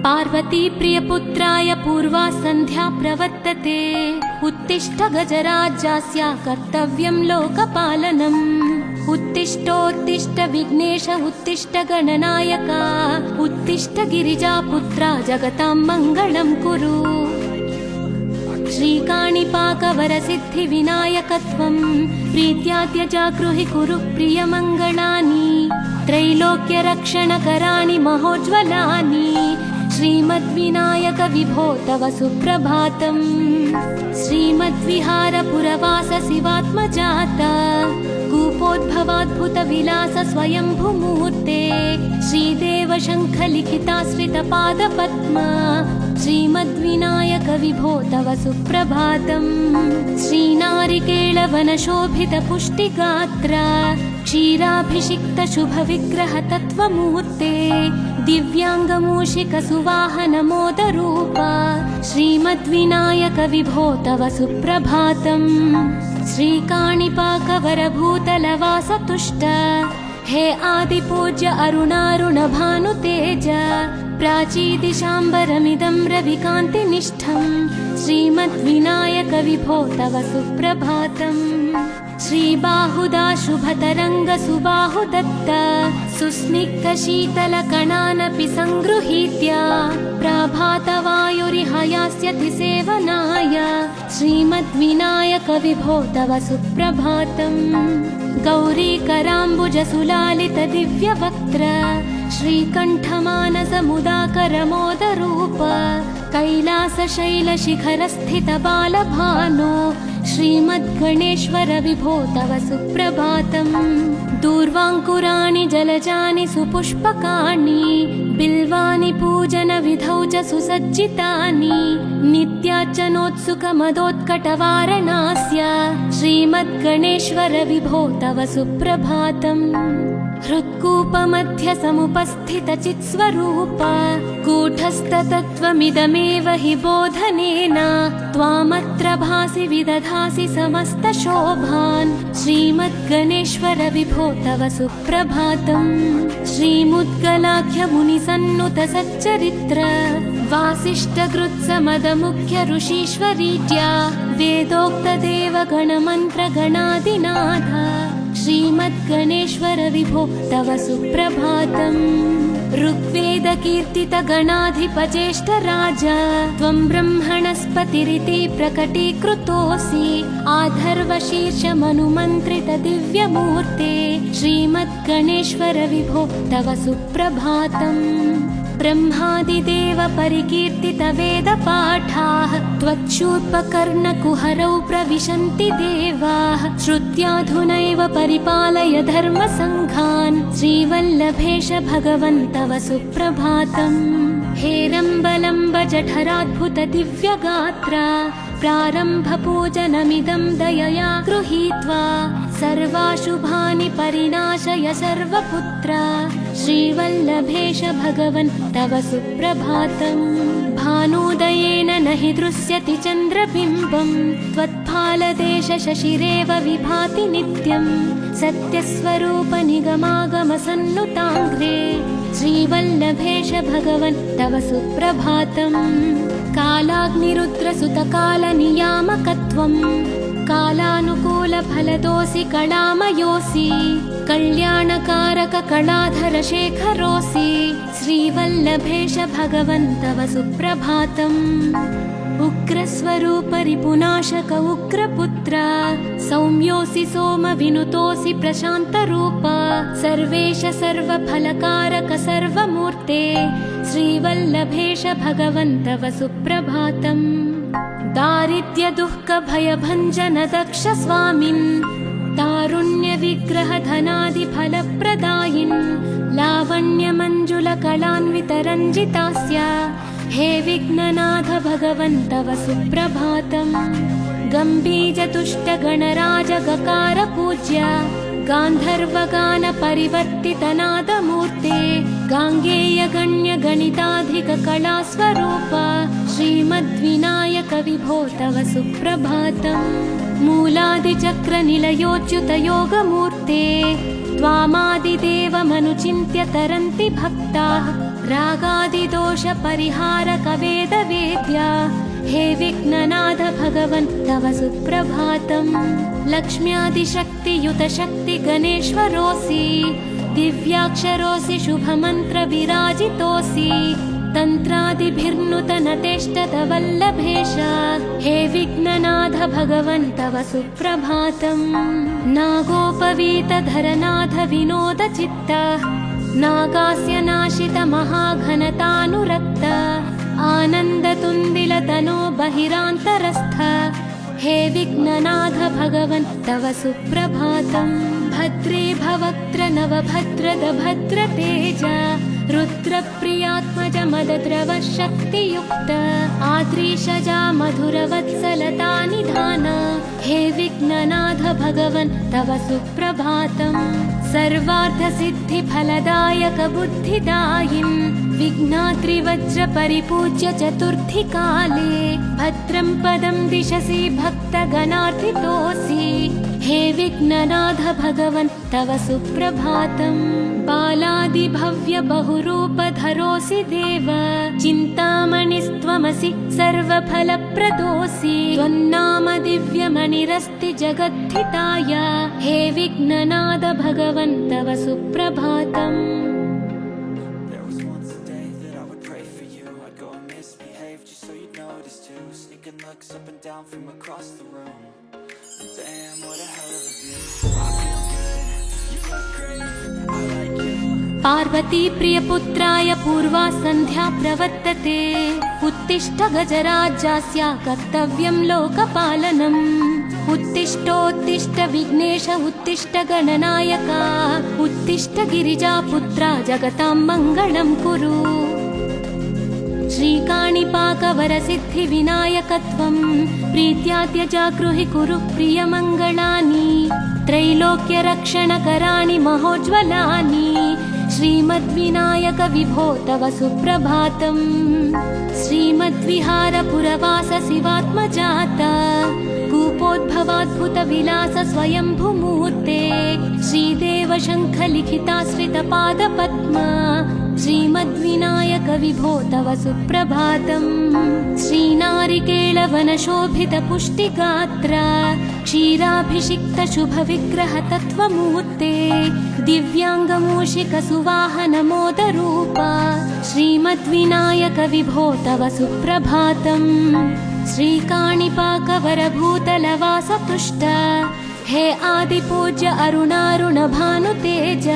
पार्वती प्रियपुत्राय पूर्वा सन्ध्या प्रवर्तते। उत्तिष्ठ गजराज्यास्य कर्तव्यं लोकपालनम्। उत्तिष्ठोत्तिष्ठ विघ्नेश उत्तिष्ठ गणनायक। उत्तिष्ठ गिरिजापुत्रा जगतां मङ्गलं कुरु। श्रीकाणिपाकवरसिद्धिविनायकत्वं प्रीत्याद्य जागृहि कुरु प्रियमङ्गलानि। त्रैलोक्यरक्षणकराणि महोज्ज्वलानि। श्रीमद्विनायक विभो तव सुप्रभातम्। श्रीमद्विहारपुरवास शिवात्मजात कूपोद्भवाद्भुतविलास स्वयंभूमूर्ते। श्रीदेव शङ्खलिखिताश्रितपादपद्म। श्रीमद्विनायक विभो तव सुप्रभातम्। श्रीनारिकेळवनशोभितपुष्टिगात्र क्षीराभिषिक्त शुभविग्रह तत्त्वमूर्ते। दिव्याङ्गमूषिक सुवाहन मोदरूप। श्रीमद्विनायक विभो तव सुप्रभातम्। श्रीकाणिपाकवरभूतलवास तुष्ट हे आदिपूज्य अरुणारुण भानुतेज। प्राचीदिशाम्बरमिदं रविकान्तिनिष्ठम्। श्रीमद्विनायक विभो तव सुप्रभातम्। श्रीबाहुदा शुभतरङ्ग सुबाहुदत्त सुस्निग्ध शीतलकणानपि सङ्गृहीत्य प्रभातवायुरिह यास्यति सेवनाय। श्रीमद्विनायक विभो तव सुप्रभातम्। गौरीकराम्बुजसुलालित दिव्यवक्त्र श्रीकण्ठमानसमुदाकरमोदरूप। कैलासशैलशिखरस्थित बालभानो श्रीमद्गणेश्वर विभो तव सुप्रभातम्। दूर्वाङ्कुराणि जलजानि सुपुष्पकाणि बिल्वानि पूजनविधौ च सुसज्जितानि। नित्यार्चनोत्सुकमदोत्कटवारणास्य श्रीमद्गणेश्वर विभो तव सुप्रभातम्। हृत्कूपमध्य समुपस्थितचित्स्वरूप कूटस्थतत्त्वमिदमेव हि बोधनेन त्वामत्र भासि विदधासि समस्तशोभान्। श्रीमद्गणेश्वर विभो तव सुप्रभातम्। श्रीमुद्गलाख्य मुनिसन्नुत सच्चरित्र वासिष्ठकृत्समदमुख्य ऋषीश्वरीत्या वेदोक्तदेवगणमन्त्रगणादिनाथ। श्रीमद्गणेश्वर विभो तव सुप्रभातम्। ऋग्वेदकीर्तितगणाधिपज्येष्ठराज त्वं ब्रह्मणस्पतिरिति प्रकटीकृतोऽसि। आधर्वशीर्षमनुमन्त्रित दिव्यमूर्ते श्रीमद्गणेश्वर विभो तव सुप्रभातम्। ब्रह्मादिदेव परिकीर्तित वेदपाठाः त्वच्छूर्पकर्णकुहरौ प्रविशन्ति देवाः। श्रुत्याधुनैव परिपालय धर्मसङ्घान्। श्रीवल्लभेश भगवन् तव सुप्रभातम्। हेरम्बलम्ब जठराद्भुत दिव्यगात्र प्रारम्भपूजनमिदं दयया गृहीत्वा सर्वाशुभानि परिनाशय सर्वपुत्र। श्रीवल्लभेश भगवन् तव सुप्रभातम्। भानुदयेन न हि दृश्यति चन्द्रबिम्बम् त्वत्फालदेश शशिरेव विभाति नित्यम्। सत्यस्वरूप निगमागम सन्नुताङ्घ्रे श्रीवल्लभेश भगवन् तव सुप्रभातम्। कालाग्निरुद्रसुतकालनियामकत्वम् कालानुकूलफलदोऽसि कलामयोऽसि। कल्याणकारक कलाधर शेखरोऽसि। श्रीवल्लभेश भगवन् तव सुप्रभातम्। उग्रस्वरूप रिपुनाशक उग्रपुत्र सौम्योऽसि सोमविनुतोऽसि प्रशान्तरूप। सर्वेश सर्वफलकारक सर्वमूर्ते श्रीवल्लभेश भगवन् तव सुप्रभातम्। दारिद्र्य दुःख भयभञ्जन दक्ष स्वामिन् तारुण्य विग्रह धनादि फलप्रदायिन्। लावण्य मंजुल कलान्वित रञ्जितास्य हे विघ्ननाथ भगवन् तव सुप्रभातम्। गम्भीर तुष्ट गणराज गकार पूज्य गान्धर्वगान परिवर्तित नादमूर्ते। गाङ्गेय गण्य गणिताधिक कलास्वरूप श्रीमद्विनायक विभो तव सुप्रभातम्। मूलादिचक्र निलयोच्युत योगमूर्ते त्वामादिदेवमनुचिन्त्य तरन्ति भक्ताः रागादिदोषपरिहारकवेदवेद्या हे विघ्ननाथ भगवन् तव सुप्रभातम् लक्ष्म्यादिशक्तियुतशक्ति गणेश्वरोऽसि दिव्याक्षरोऽसि शुभमन्त्रविराजितोऽसि तन्त्रादिभिर्नुतनतेष्टतवल्लभेश हे विघ्ननाथ भगवन् तव सुप्रभातम् नागोपवीतधरनाथ विनोदचित्त नागास्य नाशित महाघनतानुरक्त आनन्दतुन्दिलतनो बहिरान्तरस्थ हे विघ्ननाथ भगवन् तव सुप्रभातम् भद्रे भवक्त्र नवभद्रद भद्रतेज रुद्रप्रियात्मज मदद्रव शक्तियुक्त आद्रीशजा मधुरवत्सलता निधान हे विघ्ननाथ भगवन् तव सुप्रभातम् सर्वार्थसिद्धिफलदायक बुद्धिदायिन् विघ्नात्रिवज्रपरिपूज्य चतुर्थीकाले भद्रं पदं दिशसि भक्तगणार्थितोऽसि हे विघ्ननाथ भगवन् तव सुप्रभातम् बालादिभव्य बहुरूपधरोऽसि देव चिन्तामणिस्त्वमसि सर्वफलप्रदोऽसि त्वन्नाम दिव्यमणिरस्ति जगद्धिताय हे विघ्ननाथ भगवन् तव सुप्रभातम् Looks up and down from across the room. Damn, what a hell of a view. I feel good, you look great, I like you. Parvati प्रियपुत्राय पूर्वा सन्ध्या प्रवर्तते उत्तिष्ठ गजराज्यस्य कर्तव्यं लोकपालनम् उत्तिष्ठोत्तिष्ठ विघ्नेश उत्तिष्ठ गणनायका उत्तिष्ठ गिरिजापुत्रा जगतां मङ्गलं कुरु श्रीकाणिपाकवरसिद्धिविनायकत्वं प्रीत्याद्य जागृहि कुरु प्रियमङ्गलानि त्रैलोक्यरक्षणकराणि महोज्ज्वलानि श्रीमद्विनायक विभो तव सुप्रभातम् श्रीमद्विहारपुरवास शिवात्मजात कूपोद्भवाद्भुतविलास स्वयंभूमूर्ते श्रीदेव शङ्खलिखिताश्रितपादपद्मा श्रीमद्विनायक विभो तव सुप्रभातम् श्रीनारिकेळवनशोभितपुष्टिगात्र क्षीराभिषिक्त शुभविग्रह तत्त्वमूर्ते दिव्याङ्गमूषिकसुवाहनमोदरूप श्रीमद्विनायक विभो तव सुप्रभातम् श्रीकाणिपाकवरभूतलवासपृष्ठ हे आदिपूज्य अरुणारुणभानुतेज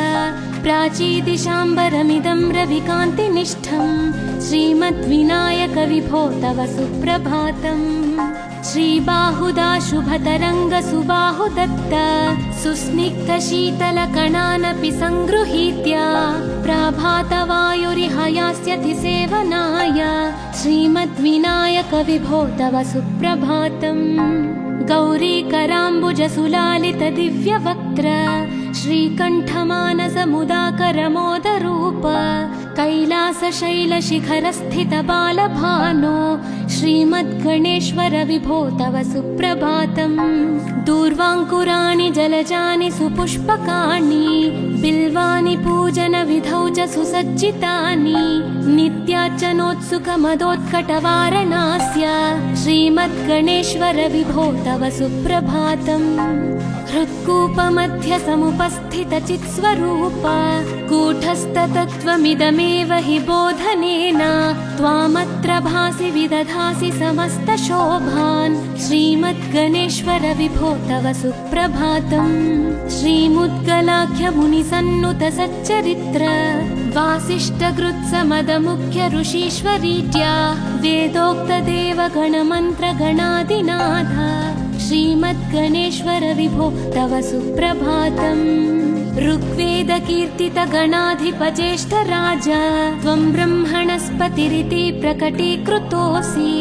प्राचीदिशाम्बरमिदं रविकान्तिनिष्ठम् श्रीमद्विनायक विभो तव सुप्रभातम् श्रीबाहुदा शुभतरङ्ग सुबाहुदत्त सुस्निग्धशीतलकणानपि सङ्गृहीत्य प्रभातवायुरिहयास्यति सेवनाय श्रीमद्विनायक विभो तव सुप्रभातम् गौरीकराम्बुजसुलालित दिव्यवक्त्र श्रीकण्ठमानसमुदाकरमोदरूप कैलासशैलशिखरस्थित बालभानो श्रीमद्गणेश्वर विभो तव सुप्रभातम् दूर्वाङ्कुराणि जलजानि सुपुष्पकाणि बिल्वानि पूजनविधौ च सुसज्जितानि नित्यार्चनोत्सुकमदोत्कटवारणास्य श्रीमद्गणेश्वर विभो तव सुप्रभातम् हृत्कूपमध्य समुपस्थितचित्स्वरूप कूटस्थतत्त्वमिदमेव हि बोधनेन त्वामत्र भासि विदधासि समस्तशोभान् श्रीमद्गणेश्वर विभो तव सुप्रभातम् श्रीमुद्गलाख्यमुनिसन्नुत सच्चरित्र वासिष्ठगृत्समदमुख्य ऋषीश्वरीत्या वेदोक्तदेवगणमन्त्रगणादिनाथ श्रीमद्गणेश्वर विभो तव सुप्रभातम् ऋग्वेदकीर्तितगणाधिपज्येष्ठराज त्वं ब्रह्मणस्पतिरिति प्रकटीकृतोऽसि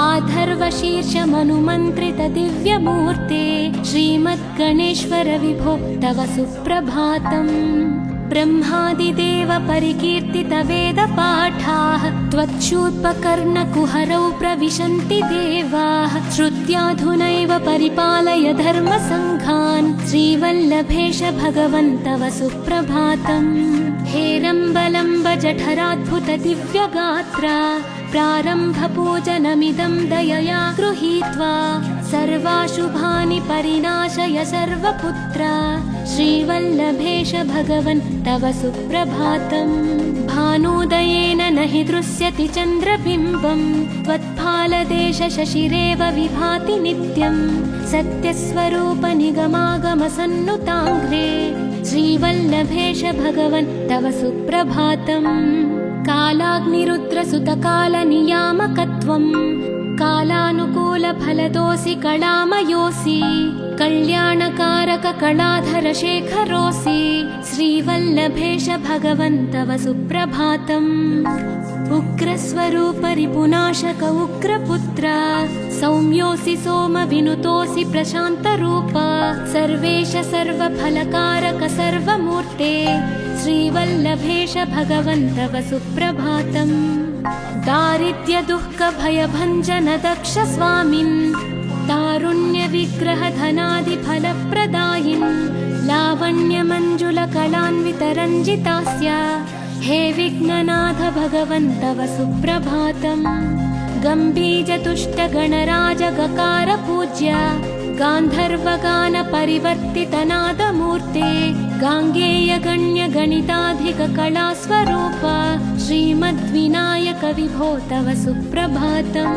आधर्वशीर्षमनुमन्त्रित दिव्यमूर्ते श्रीमद्गणेश्वर विभो तव सुप्रभातम् ब्रह्मादिदेव परिकीर्तित वेदपाठाः त्वच्छूर्पकर्णकुहरौ प्रविशन्ति देवाः श्रुत्वा इत्याधुनैव परिपालय धर्मसङ्घान् श्रीवल्लभेश भगवन् तव सुप्रभातम्। हेरम्बलम्ब जठराद्भुत दिव्यगात्रा प्रारम्भपूजनमिदं दयया गृहीत्वा सर्वाशुभानि परिनाशय सर्वपुत्रा श्रीवल्लभेश भगवन् तव सुप्रभातम्। भानोदयेन न हि दृश्यति चन्द्रबिम्बम् त्वत्फालदेश शशिरेव विभाति नित्यम्। सत्यस्वरूप निगमागमसन्नुताङ्घ्रे श्रीवल्लभेश भगवन् तव सुप्रभातम्। कालाग्निरुद्रसुतकालनियामकत्वम् कालानुकूलफलदोऽसि कलामयोऽसि कल्याणकारक कलाधर शेखरोऽसि श्रीवल्लभेश भगवन् तव सुप्रभातम्। उग्रस्वरूप रिपुनाशक उग्रपुत्र सौम्योऽसि सोमविनुतोऽसि प्रशान्तरूप सर्वेश सर्वफलकारक सर्वमूर्ते श्रीवल्लभेश भगवन् तव सुप्रभातम्। दारिद्र्य दुःख भयभञ्जन दक्ष स्वामिन् तारुण्य विग्रह धनादि फलप्रदायिन् लावण्य मंजुल कलान्वित रञ्जितास्य हे विघ्ननाथ भगवन् तव सुप्रभातम्। गम्भीज तुष्ट गणराज गकार पूज्य गान्धर्वगान परिवर्तित नादमूर्ते गाङ्गेय गण्य गणिताधिक कलास्वरूप श्रीमद्विनायक विभो तव सुप्रभातम्।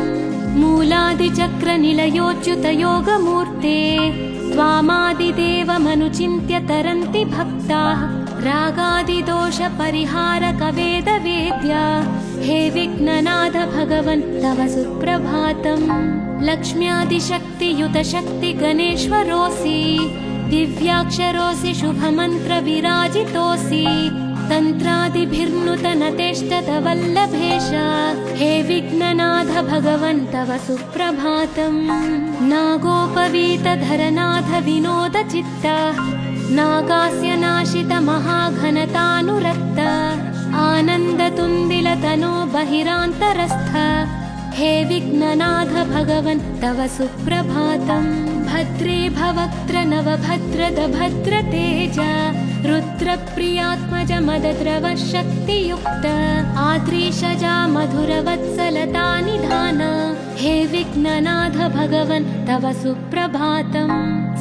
मूलादिचक्र निलयोच्युत योगमूर्ते त्वामादिदेवमनुचिन्त्य तरन्ति भक्ताः रागादिदोष परिहारक वेदवेद्य हे विघ्ननाथ भगवन् तव सुप्रभातम्। लक्ष्म्यादिशक्तियुत शक्ति गणेश्वरोऽसि दिव्याक्षरोऽसि शुभमन्त्र विराजितोऽसि तन्त्रादिभिर्नुतन तेष्टत वल्लभेश हे विघ्ननाथ भगवन् तव सुप्रभातम्। नागोपवीत धरनाथ विनोद चित्त नागास्य नाशित महाघनतानुरक्त आनन्द तुन्दिल तनो बहिरान्तरस्थ हे विघ्ननाथ भगवन् तव सुप्रभातम्। भद्रे भवक्त्र नवभद्रद भद्र तेज रुद्र प्रियात्मज मदद्रव शक्तियुक्त आद्रीशजा मधुरवत्सलता निधान हे विघ्ननाथ भगवन् तव सुप्रभातम्।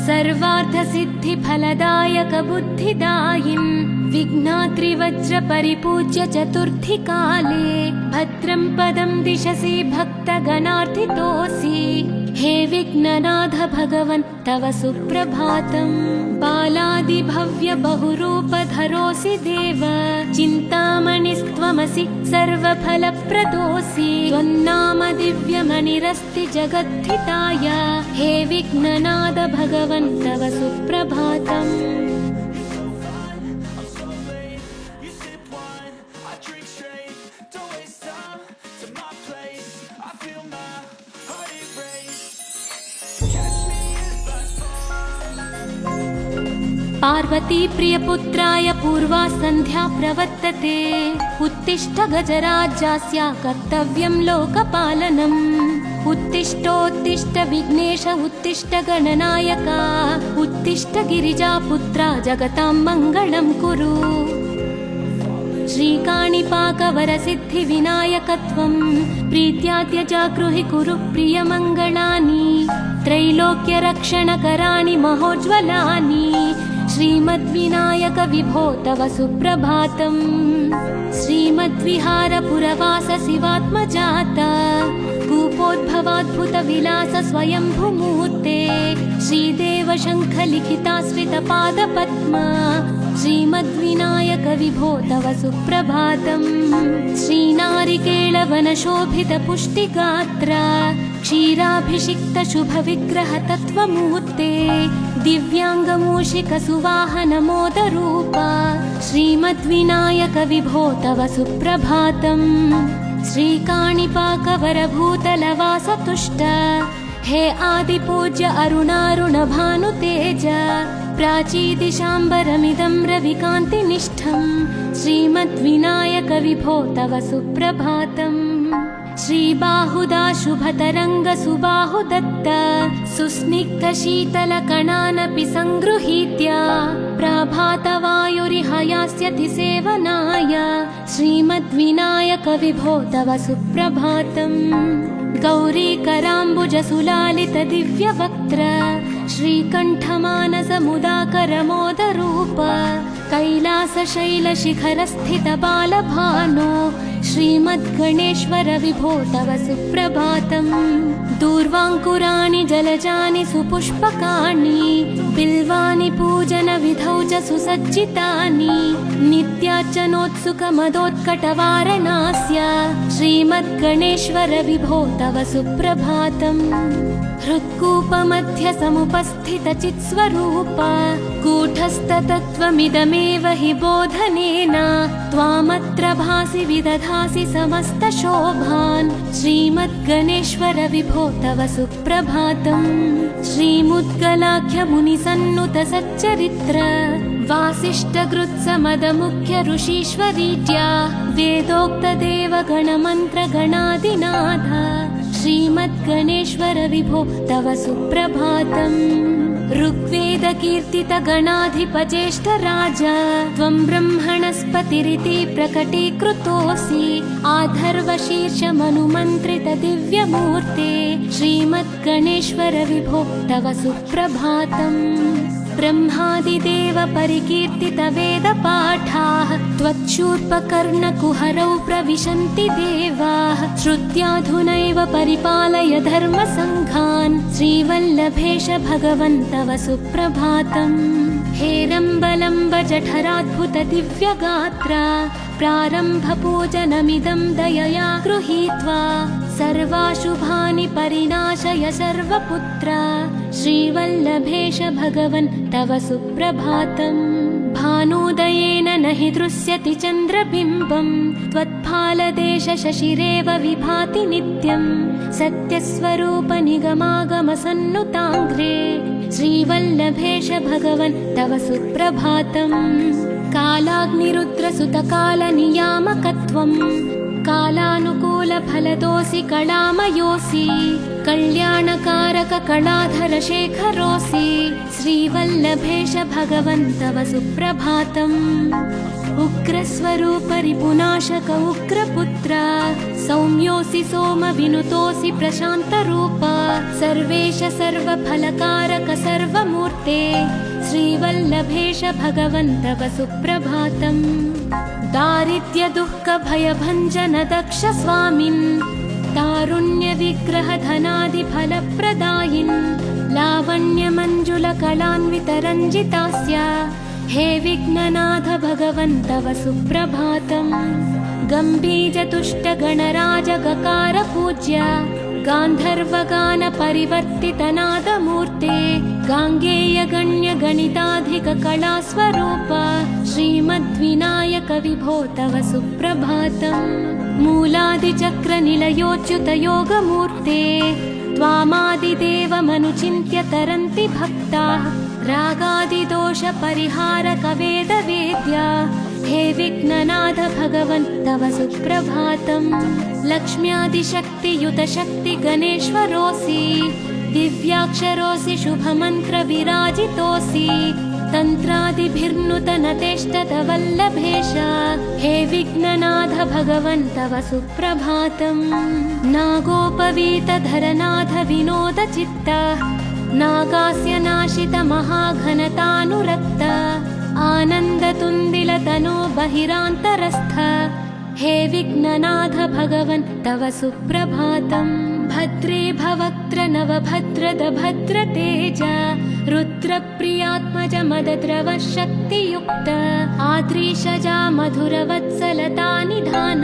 सर्वार्थ सिद्धि फलदायक बुद्धिदायिन् विघ्नात्रिवज्र परिपूज्य चतुर्थी काले भद्रं पदं दिशसि भक्तगणार्थितोऽसि हे विघ्ननाथ भगवन् तव सुप्रभातम्। बालादिभव्य बहुरूपधरोऽसि देव चिन्तामणिस्त्वमसि सर्वफलप्रदोऽसि त्वन्नाम दिव्यमणिरस्ति जगद्धिताय हे विघ्ननाथ भगवन् तव सुप्रभातम्। पार्वती प्रियपुत्राय पूर्वा सन्ध्या प्रवर्तते उत्तिष्ठ गजराज्यस्य कर्तव्यं लोकपालनम्। उत्तिष्ठोत्तिष्ठ विघ्नेश उत्तिष्ठ गणनायक उत्तिष्ठ गिरिजापुत्रा जगतां मङ्गलं कुरु। श्रीकाणिपाकवरसिद्धि विनायकत्वं प्रीत्याद्य जागृहि कुरु प्रियमङ्गलानि त्रैलोक्यरक्षणकराणि महोज्ज्वलानि श्रीमद्विनायक विभो तव सुप्रभातम्। श्रीमद्विहारपुरवास शिवात्मजात कूपोद्भवाद्भुत विलास स्वयंभूमूर्ते श्रीदेव शङ्ख लिखिताश्रित पादपद्मा श्रीमद्विनायक विभो तव सुप्रभातम्। श्रीनारिकेळवन शोभित पुष्टिगात्र क्षीराभिषिक्त शुभ विग्रह तत्त्वमूर्ते दिव्याङ्गमूषिक सुवाहन मोदरूप श्रीमद्विनायक विभो तव सुप्रभातम्। श्रीकाणिपाकवरभूतलवास तुष्ट हे आदिपूज्य अरुणारुण भानुतेज प्राचीदिशाम्बरमिदं रविकान्तिनिष्ठं श्रीमद्विनायक विभो तव सुप्रभातम्। श्रीबाहुदा शुभतरङ्गसुबाहुदत्त सुस्निग्धशीतलकणानपि सङ्गृहीत्य प्रभातवायुरिहयास्यति सेवनाय श्रीमद्विनायक विभो तव सुप्रभातम्। गौरीकराम्बुजसुलालित दिव्यवक्त्र श्रीकण्ठमानसमुदाकरमोदरूप कैलासशैलशिखरस्थित बालभानो श्रीमद्गणेश्वर विभो तव सुप्रभातम्। दूर्वाङ्कुराणि जलजानि सुपुष्पकाणि बिल्वानि पूजनविधौ च सुसज्जितानि नित्यार्चनोत्सुकमदोत्कटवारणास्य श्रीमद्गणेश्वर विभो तव सुप्रभातम्। हृत्कूपमध्य समुपस्थितचित्स्वरूप कूटस्थतत्त्वमिदमेव हि बोधनेन त्वामत्र भासि विदधासि समस्तशोभान् श्रीमद्गणेश्वर विभो तव सुप्रभातम्। श्रीमुद्गलाख्यमुनिसन्नुत सच्चरित्र वासिष्ठकृत्समदमुख्य ऋषीश्वरीत्या वेदोक्तदेवगणमन्त्रगणादिनाथ श्रीमद्गणेश्वर विभो तव सुप्रभातम्। ऋग्वेदकीर्तितगणाधिपज्येष्ठ राजा त्वं ब्रह्मणस्पतिरिति प्रकटीकृतोऽसि आधर्वशीर्षमनुमन्त्रित दिव्यमूर्ते श्रीमद्गणेश्वर विभो तव सुप्रभातम्। ब्रह्मादिदेव परिकीर्तित वेदपाठाः त्वच्छूर्पकर्णकुहरौ प्रविशन्ति देवाः श्रुत्याधुनैव परिपालय धर्मसङ्घान् श्रीवल्लभेश भगवन् तव सुप्रभातम्। हेरम्बलम्ब जठराद्भुत दिव्यगात्र प्रारम्भपूजनमिदं दयया गृहीत्वा सर्वाशुभानि परिनाशय सर्वपुत्र श्रीवल्लभेश भगवन् तव सुप्रभातम्। भानोदयेन न हि दृश्यति चन्द्रबिम्बम् त्वत्फालदेश शशिरेव विभाति नित्यम् सत्यस्वरूप निगमागमसन्नुताङ्घ्रे श्रीवल्लभेश भगवन् तव सुप्रभातम्। कालाग्निरुद्रसुतकालनियामकत्वम् कालानुकूलफलदोऽसि कलामयोऽसि कल्याणकारक कलाधर शेखरोऽसि श्रीवल्लभेश भगवन् तव सुप्रभातम्। उग्रस्वरूप रिपुनाशक उग्रपुत्र सौम्योऽसि सोमविनुतोऽसि प्रशान्तरूप सर्वेश सर्वफलकारक सर्वमूर्ते श्रीवल्लभेश भगवन् तव सुप्रभातम्। दारिद्र्य दुःख भयभञ्जन दक्ष स्वामिन् तारुण्य विग्रह धनादि फलप्रदायिन् लावण्य मंजुल कलान्वित रञ्जितास्य हे विघ्ननाथ भगवन् तव सुप्रभातम्। गम्भीर तुष्ट गणराज गकार पूज्य गान्धर्वगान परिवर्तित नादमूर्ते गाङ्गेय गण्य गणिताधिक कला स्वरूप श्रीमद्विनायक विभो तव सुप्रभातम्। मूलादिचक्र निलयोच्युत योगमूर्ते त्वामादिदेवमनुचिन्त्य तरन्ति भक्ताः रागादिदोष परिहारक वेदवेद्या हे विघ्ननाथ भगवन् तव सुप्रभातम्। लक्ष्म्यादिशक्तियुत शक्ति गणेश्वरोऽसि दिव्याक्षरोऽसि शुभमन्त्र विराजितोऽसि तन्त्रादिभिर्नुतनतेष्टत वल्लभेश हे विघ्ननाथ भगवन् तव सुप्रभातम्। नागोपवीतधरनाथ विनोद चित्त नागास्य नाशित महाघनतानुरक्त आनन्दतुन्दिलतनो बहिरान्तरस्थ हे विघ्ननाथ भगवन् तव सुप्रभातम्। भद्रे भवक्त्र नवभद्रद भद्रतेज रुद्रप्रियात्मज मदद्रव शक्तियुक्त आद्रीशजा मधुरवत्सलता निधान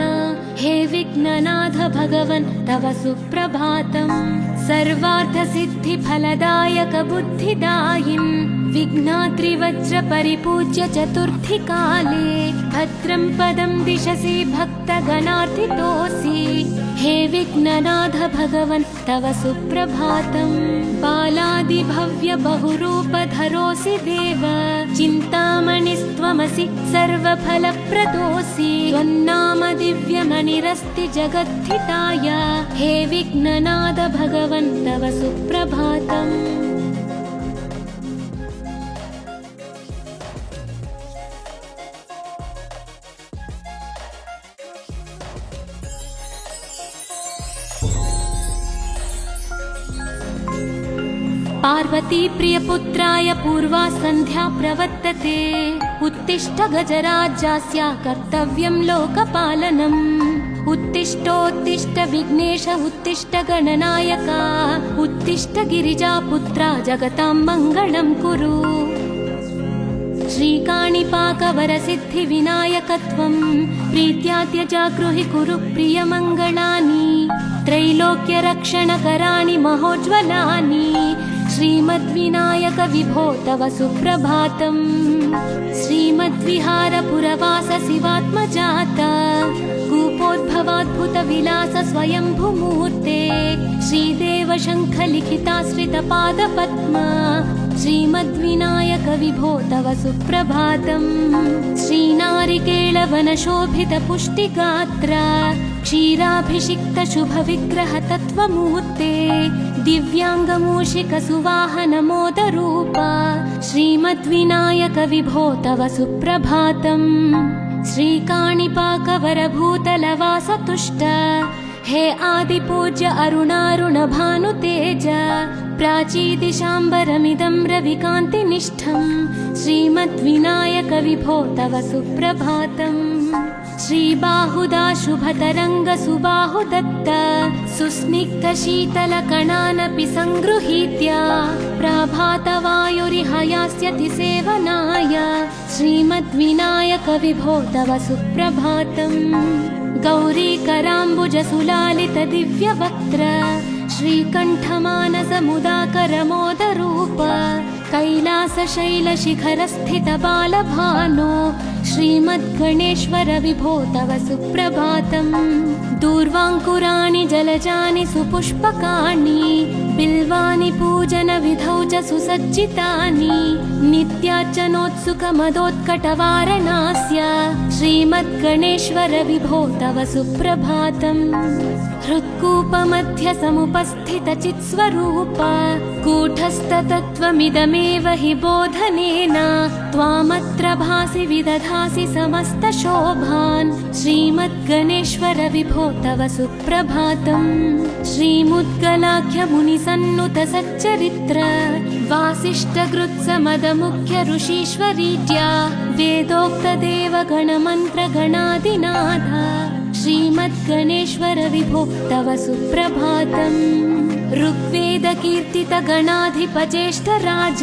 हे विघ्ननाथ भगवन् तव सुप्रभातम्। सर्वार्थसिद्धिफलदायक बुद्धिदायिन् विघ्नाद्रिवज्र परिपूज्य चतुर्थी काले भद्रं पदं दिशसि भक्तगणार्थितोऽसि हे विघ्ननाथ भगवन् तव सुप्रभातम्। बालादिभव्य बहुरूपधरोऽसि देव चिन्तामणिस्त्वमसि सर्वफलप्रदोऽसि त्वन्नाम दिव्यमणिरस्ति जगद्धिताय हे विघ्ननाद भगवन् तव सुप्रभातम्। पार्वती प्रियपुत्राय पूर्वा सन्ध्या प्रवर्तते उत्तिष्ठ गजराज्यास्य कर्तव्यं लोकपालनम्। उत्तिष्ठोत्तिष्ठ विघ्नेश उत्तिष्ठ गणनायका उत्तिष्ठ गिरिजापुत्रा जगतां मङ्गलं कुरु। श्रीकाणिपाकवरसिद्धिविनायकत्वं प्रीत्या त्यजागृहि कुरु प्रियमङ्गलानि त्रैलोक्यरक्षणकराणि महोज्ज्वलानि श्रीमद्विनायक विभो तव सुप्रभातम्। श्रीमद्विहारपुरवास शिवात्मजाता कूपोद्भवाद्भुतविलास स्वयंभूमूर्ते श्रीदेव शङ्खलिखिताश्रितपादपद्मा श्रीमद्विनायक विभो तव सुप्रभातम्। श्रीनारिकेळवनशोभितपुष्टिगात्रा क्षीराभिषिक्तशुभविग्रहतत्त्वमूर्ते दिव्याङ्गमूषिकसुवाहनमोदरूपा श्रीमद्विनायक विभो तव सुप्रभातम्। श्रीकाणिपाकवरभूतलवासतुष्ट हे आदिपूज्य अरुणारुणभानुतेज प्राचीदिशाम्बरमिदं रविकान्तिनिष्ठम् श्रीमद्विनायक विभो तव सुप्रभातम्। श्रीबाहुदा शुभतरङ्ग सुबाहुदत्त सुस्निग्धशीतलकणानपि सङ्गृहीत्य प्रभातवायुरिहयास्यति सेवनाय श्रीमद्विनायक विभो तव सुप्रभातम्। गौरीकराम्बुजसुलालितदिव्यवक्त्र श्रीकण्ठमानसमुदाकरमोदरूप कैलासशैलशिखरस्थितबालभानो श्रीमद्गणेश्वर विभो तव सुप्रभातम्। दूर्वाङ्कुराणि जलजानि सुपुष्पकाणि बिल्वानि पूजनविधौ च सुसज्जितानि नित्यार्चनोत्सुकमदोत्कटवारणास्य श्रीमद्गणेश्वर विभो तव सुप्रभातम्। हृत्कूपमध्य समुपस्थितचित्स्वरूप कूटस्थतत्त्वमिदमेव हि बोधनेन त्वामत्र भासि विदधासि समस्तशोभान् श्रीमद्गणेश्वर विभो तव सुप्रभातम्। श्रीमुद्गलाख्यमुनिसन्नुत सच्चरित्र वासिष्ठगृत्समदमुख्य ऋषीश्वरीत्या वेदोक्तदेवगणमन्त्रगणादिनाथ श्रीमद्गणेश्वर विभो तव सुप्रभातम्। ऋग्वेदकीर्तितगणाधिपज्येष्ठराज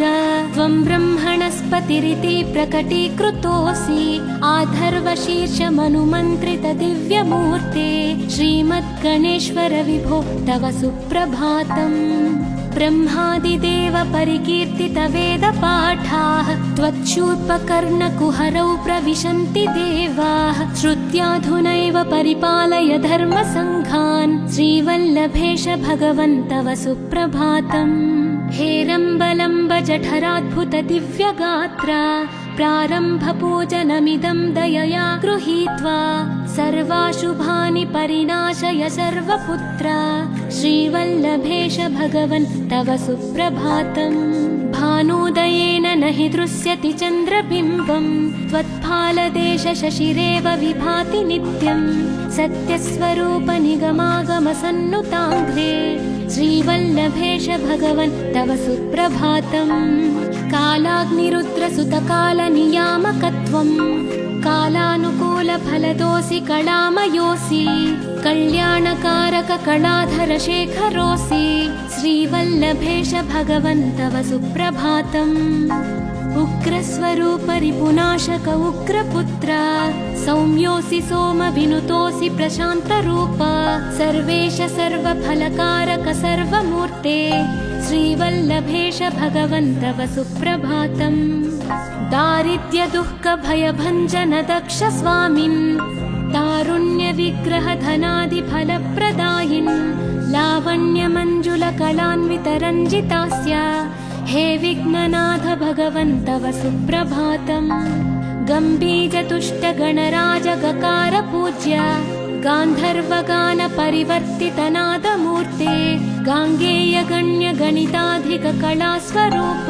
त्वं ब्रह्मणस्पतिरिति प्रकटीकृतोऽसि आधर्वशीर्षमनुमन्त्रितदिव्यमूर्ते श्रीमद्गणेश्वर विभो तव सुप्रभातम्। ब्रह्मादिदेव परिकीर्तितवेदपाठाः त्वच्छूर्पकर्णकुहरौ प्रविशन्ति देवाः श्रुत्याधुनैव परिपालय धर्मसङ्घान् श्रीवल्लभेश भगवन् तव सुप्रभातम्। हेरम्बलम्ब जठराद्भुत दिव्यगात्रा प्रारम्भपूजनमिदं दयया गृहीत्वा सर्वाशुभानि परिनाशय सर्वपुत्रा श्रीवल्लभेश भगवन् तव सुप्रभातम्। भानोदयेन न हि दृश्यति चन्द्रबिम्बम् त्वत्फालदेश शशिरेव विभाति नित्यम् सत्यस्वरूप निगमागमसन्नुताङ्घ्रे श्रीवल्लभेश भगवन् तव सुप्रभातम्। कालाग्निरुद्रसुतकालनियामकत्वम् कालानुकूलफलदोऽसि कलामयोऽसि कल्याणकारक कलाधर शेखरोऽसि श्रीवल्लभेश भगवन् तव सुप्रभातम्। उग्रस्वरूप रिपुनाशक उग्रपुत्र सौम्योऽसि सोमविनुतोऽसि प्रशान्तरूप सर्वेश सर्वफलकारक सर्वमूर्ते श्रीवल्लभेश भगवन् तव सुप्रभातम्। दारिद्र्य दुःख भयभञ्जन दक्ष स्वामिन् तारुण्य विग्रह धनादि फलप्रदायिन् लावण्य मंजुल कलान्वित रञ्जितास्य हे विघ्ननाथ भगवन् तव सुप्रभातम्। गम्भीरतुष्टगणराज गकार पूज्य गान्धर्वगान परिवर्तितनादमूर्ते गाङ्गेय गण्य गणिताधिक कलास्वरूप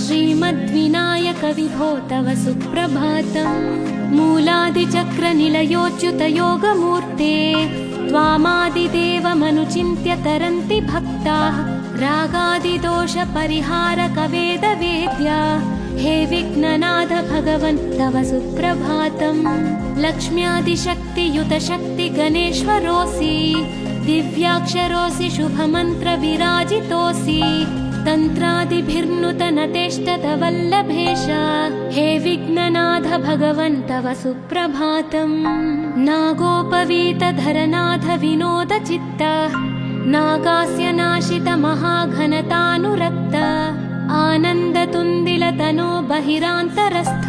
श्रीमद्विनायक विभो तव सुप्रभातम्। मूलादिचक्र निलयोच्युत योगमूर्ते त्वामादिदेवमनुचिन्त्य तरन्ति भक्ताः रागादिदोष परिहारक वेदवेद्या हे विघ्ननाथ भगवन् तव सुप्रभातम्। लक्ष्म्यादिशक्तियुत शक्ति गणेश्वरोऽसि दिव्याक्षरोऽसि शुभमन्त्र विराजितोऽसि तन्त्रादिभिर्नुतनतेष्टत वल्लभेश हे विघ्ननाथ भगवन् तव सुप्रभातम्। नागोपवीतधरनाथ विनोद चित्त नागास्य नाशित महाघनतानुरक्त आनन्दतुन्दिलतनो बहिरान्तरस्थ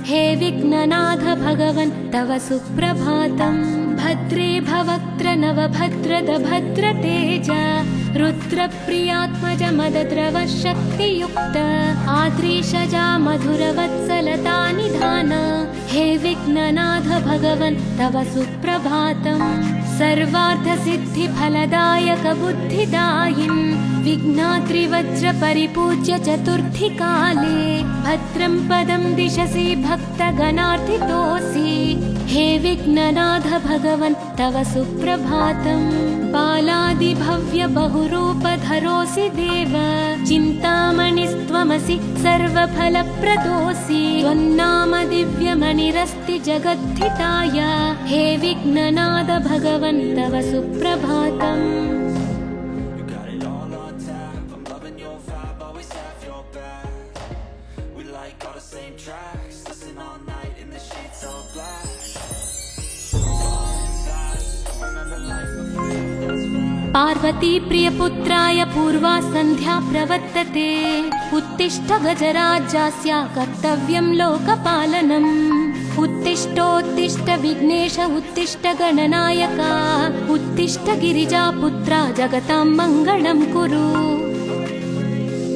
हे विघ्ननाथ भगवन् तव सुप्रभातम्। भद्रे भवक्त्र नवभद्रद भद्रतेज रुद्रप्रियात्मज मदद्रव शक्तियुक्त आद्रीशजा मधुरवत्सलता निधान हे विघ्ननाथ भगवन् तव सुप्रभातम्। सर्वार्थसिद्धिफलदायक बुद्धिदायिन् विघ्नाद्रिवज्र परिपूज्य चतुर्थी काले भद्रं पदं दिशसि भक्तगणार्थितोऽसि हे विघ्ननाथ भगवन् तव सुप्रभातम्। बालादिभव्य बहुरूपधरोऽसि देव चिन्तामणिस्त्वमसि सर्वफलप्रदोऽसि त्वन्नाम दिव्यमणिरस्ति जगद्धिताय हे विघ्ननाथ भगवन् तव सुप्रभातम्। पार्वती प्रियपुत्राय पूर्वा सन्ध्या प्रवर्तते उत्तिष्ठ गजराज्यस्य कर्तव्यं लोकपालनम्। उत्तिष्ठोत्तिष्ठ विघ्नेश उत्तिष्ठ गणनायक उत्तिष्ठ गिरिजापुत्रा जगतां मङ्गलं कुरु।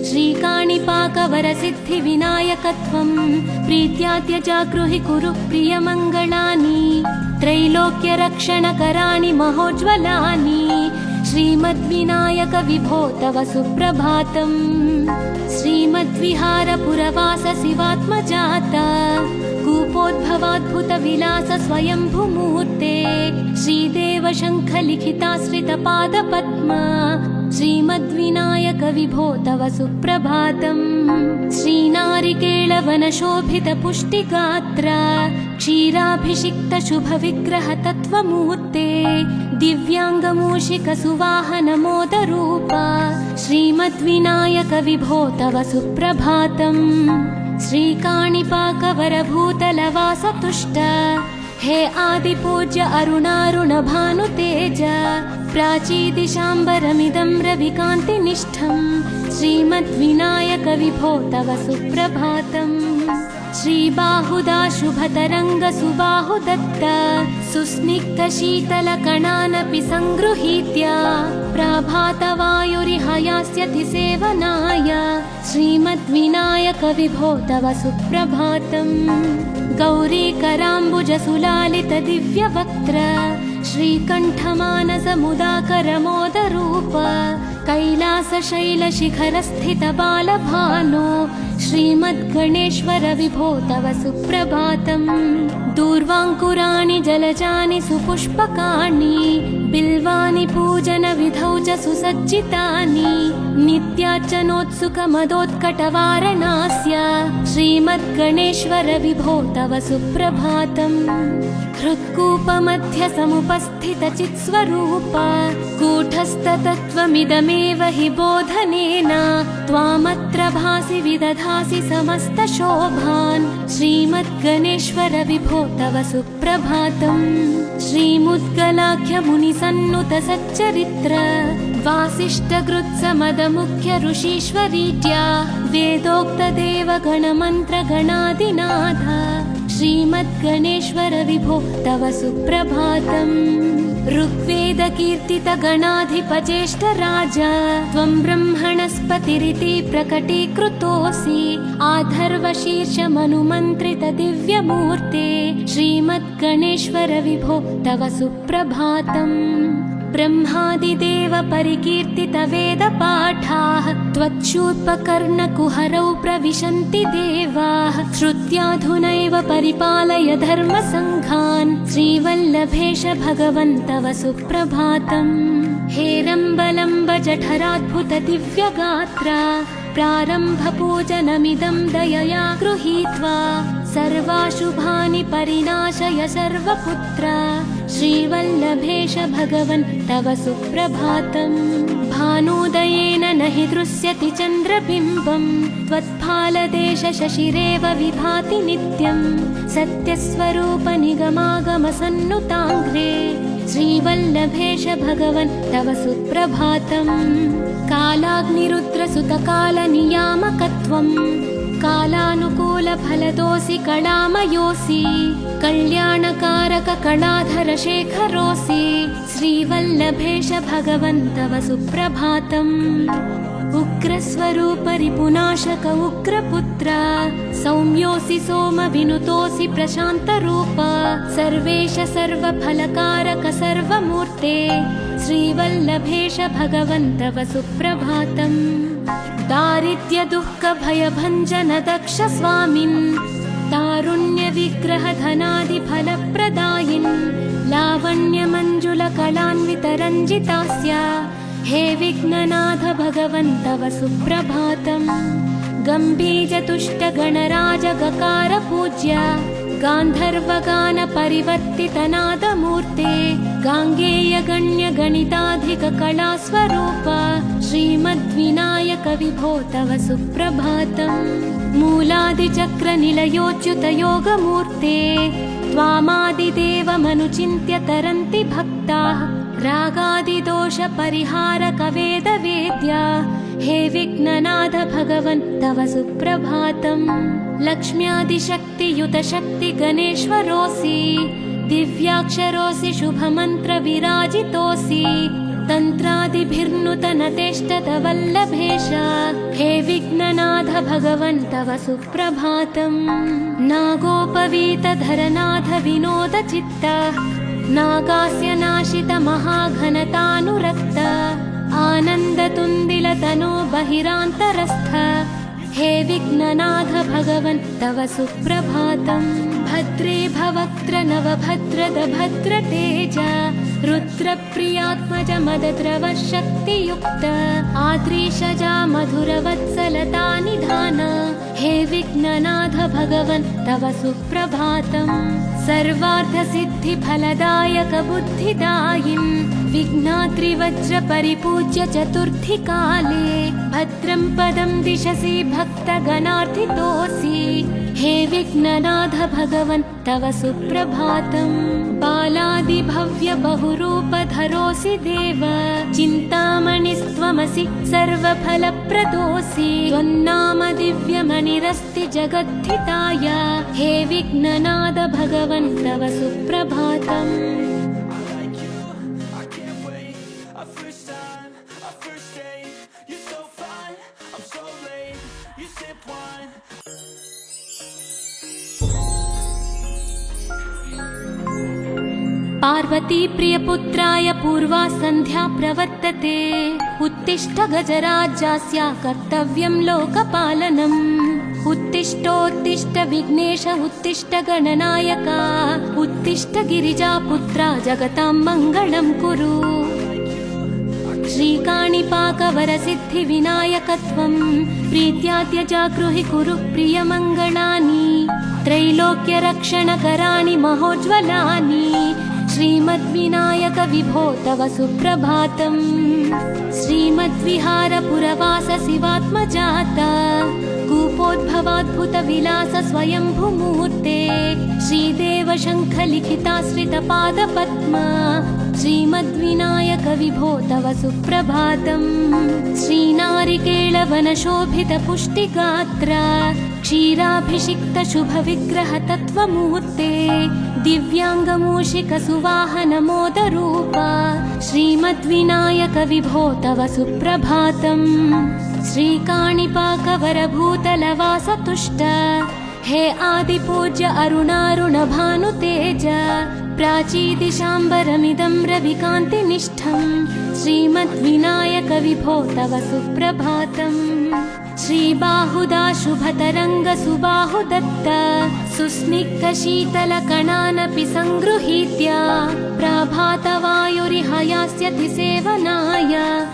श्रीकाणिपाकवरसिद्धिविनायकत्वं प्रीत्याद्य जागृहि कुरु प्रियमङ्गलानि त्रैलोक्यरक्षणकराणि महोज्ज्वलानि श्रीमद्विनायक विभो तव सुप्रभातम्। श्रीमद्विहारपुरवास शिवात्मजाता कूपोद्भवाद्भुत विलास स्वयंभूमूर्ते श्रीदेव शङ्ख लिखिताश्रितपादपद्मा श्रीमद्विनायक विभो तव सुप्रभातम्। श्रीनारिकेळवनशोभित पुष्टिगात्र क्षीराभिषिक्त शुभविग्रह तत्त्वमूर्ते दिव्याङ्गमूषिक सुवाहन मोदरूप श्रीमद्विनायक विभो तव सुप्रभातम्। श्रीकाणिपाकवरभूतलवास तुष्ट हे आदिपूज्य अरुणारुण भानुतेज प्राचीदिशाम्बरमिदं रविकान्तिनिष्ठं श्रीमद्विनायक विभो तव सुप्रभातम्। श्रीबाहुदा शुभतरङ्ग सुबाहुदत्त सुस्निग्ध शीतलकणानपि सङ्गृहीत्य प्रभातवायुरिहयास्यति सेवनाय श्रीमद्विनायक विभो तव सुप्रभातम्। गौरीकराम्बुज सुलालित दिव्यवक्त्र श्रीकण्ठमानस मुदाकर मोदरूप कैलासशैलशिखरस्थित बालभानो श्रीमद्गणेश्वर विभो तव सुप्रभातम्। दूर्वाङ्कुराणि जलजानि सुपुष्पकाणि बिल्वानि पूजनविधौ च सुसज्जितानि नित्यार्चनोत्सुकमदोत्कटवारणास्य श्रीमद्गणेश्वर विभो तव सुप्रभातम्। हृत्कूपमध्य समुपस्थित चित्स्वरूप कूटस्थतत्त्वमिदमेव हि बोधनेन त्वामत्र भासि विदधासि समस्तशोभान् श्रीमद्गणेश्वर विभो तव सुप्रभातम्। श्रीमुद्गलाख्य मुनिसन्नुत सच्चरित्र वासिष्ठगृत्समदमुख्य ऋषीश्वरीत्या वेदोक्तदेव गणमन्त्र गणादिनाथ श्रीमद्गणेश्वर विभो तव सुप्रभातम्। ऋग्वेदकीर्तितगणाधिपज्येष्ठराज त्वं ब्रह्मणस्पतिरिति प्रकटीकृतोऽसि आधर्वशीर्षमनुमन्त्रितदिव्यमूर्ते श्रीमद्गणेश्वर विभो तव सुप्रभातम् ब्रह्मादिदेव परिकीर्तितवेदपाठाः त्वच्छूर्पकर्णकुहरौ प्रविशन्ति देवाः श्रुत्याधुनैव परिपालय धर्मसङ्घान् श्रीवल्लभेश भगवन् तव सुप्रभातम् हेरम्बलम्ब जठराद्भुत दिव्यगात्रा प्रारम्भपूजनमिदं दयया गृहीत्वा सर्वाशुभानि परिनाशय सर्वपुत्र श्रीवल्लभेश भगवन् तव सुप्रभातम् भानुदयेन न हि दृश्यति चन्द्रबिम्बं त्वत्फालदेश शशिरेव विभाति नित्यं सत्यस्वरूप निगमागमसन्नुताङ्घ्रे श्रीवल्लभेश भगवन् तव सुप्रभातम् कालाग्निरुद्रसुतकालनियामकत्वम् कालानुकूलफलदोऽसि कलामयोऽसि कल्याणकारक कलाधर शेखरोऽसि श्रीवल्लभेश भगवन् तव सुप्रभातम् उग्रस्वरूप रिपुनाशक उग्रपुत्र सौम्योऽसि सोमविनुतोऽसि प्रशान्तरूप सर्वेश सर्वफलकारक सर्वमूर्ते श्रीवल्लभेश भगवन् तव सुप्रभातम् दारिद्र्य दुःख भयभञ्जन दक्ष स्वामिन् तारुण्य विग्रह धनादि फलप्रदायिन् लावण्य मञ्जुल कलान्वित रञ्जितास्य हे विघ्ननाथ भगवन् तव सुप्रभातम् गम्भीर तुष्ट गणराज गकार पूज्य गान्धर्वगान परिवर्तित नादमूर्ते गाङ्गेय गण्य गणिताधिक कलास्वरूप श्रीमद्विनायक विभो तव सुप्रभातम् मूलादिचक्र निलयोच्युत योगमूर्ते त्वामादिदेवमनुचिन्त्य तरन्ति भक्ताः रागादिदोष परिहारक वेदवेद्या हे विघ्ननाथ भगवन् तव सुप्रभातम् लक्ष्म्यादिशक्तियुत शक्ति गणेश्वरोऽसि दिव्याक्षरोऽसि शुभमन्त्र विराजितोऽसि तन्त्रादिभिर्नुत नतेष्टत वल्लभेश हे विघ्ननाथ भगवन् तव सुप्रभातम् नागोपवीत धरनाथ विनोद चित्त नागास्य नाशित महाघनतानुरक्त आनन्दतुन्दिल तनो बहिरान्तरस्थ हे विघ्ननाथ भगवन् तव सुप्रभातम् भद्रे भवक्त्र नवभद्रद भद्रतेज रुद्रप्रियात्मज मदद्रव शक्तियुक्त आद्रीशजा मधुरवत्सलता निधान हे विघ्ननाथ भगवन् तव सुप्रभातम् सर्वार्थसिद्धिफलदायक बुद्धिदायिन् विघ्नाद्रिवज्र परिपूज्य चतुर्थी काले भद्रं पदं दिशसि भक्तगणार्थितोऽसि हे विघ्ननाथ भगवन् तव सुप्रभातम् बालादिभव्य बहुरूपधरोऽसि देव चिन्तामणिस्त्वमसि सर्वफलप्रदोऽसि त्वन्नाम दिव्यमणिरस्ति जगद्धिताय हे विघ्ननाथ भगवन् तव सुप्रभातम् पार्वती प्रियपुत्राय पूर्वा सन्ध्या प्रवर्तते उत्तिष्ठ गजराज्यस्य कर्तव्यं लोकपालनम् उत्तिष्ठोत्तिष्ठ विघ्नेश उत्तिष्ठ गणनायक उत्तिष्ठ गिरिजापुत्रा जगतां मङ्गलं कुरु श्रीकाणिपाकवरसिद्धिविनायकत्वं प्रीत्याद्य जागृहि कुरु प्रियमङ्गलानि त्रैलोक्यरक्षणकराणि महोज्ज्वलानि श्रीमद्विनायक विभो तव सुप्रभातम् श्रीमद्विहारपुरवास शिवात्मजाता कूपोद्भवाद्भुत विलास स्वयंभूमूर्ते श्रीदेव शङ्ख लिखिताश्रित पादपद्मा श्रीमद्विनायक विभो तव सुप्रभातम् श्रीनारिकेळवन शोभित पुष्टिगात्र क्षीराभिषिक्त शुभ विग्रह तत्त्वमूर्ते दिव्याङ्गमूषिकसुवाहनमोदरूप श्रीमद्विनायक विभो तव सुप्रभातम्। श्रीकाणिपाकवरभूतलवासतुष्ट हे आदिपूज्य अरुणारुणभानुतेज प्राचीदिशाम्बरमिदं रविकान्तिनिष्ठम्। श्रीमद्विनायक विभो तव सुप्रभातम्। श्रीबाहुदा शुभतरङ्गसुबाहुदत्त सुस्निग्धशीतलकणानपि सङ्गृहीत्य प्रभातवायुरिह यास्यति सेवनाय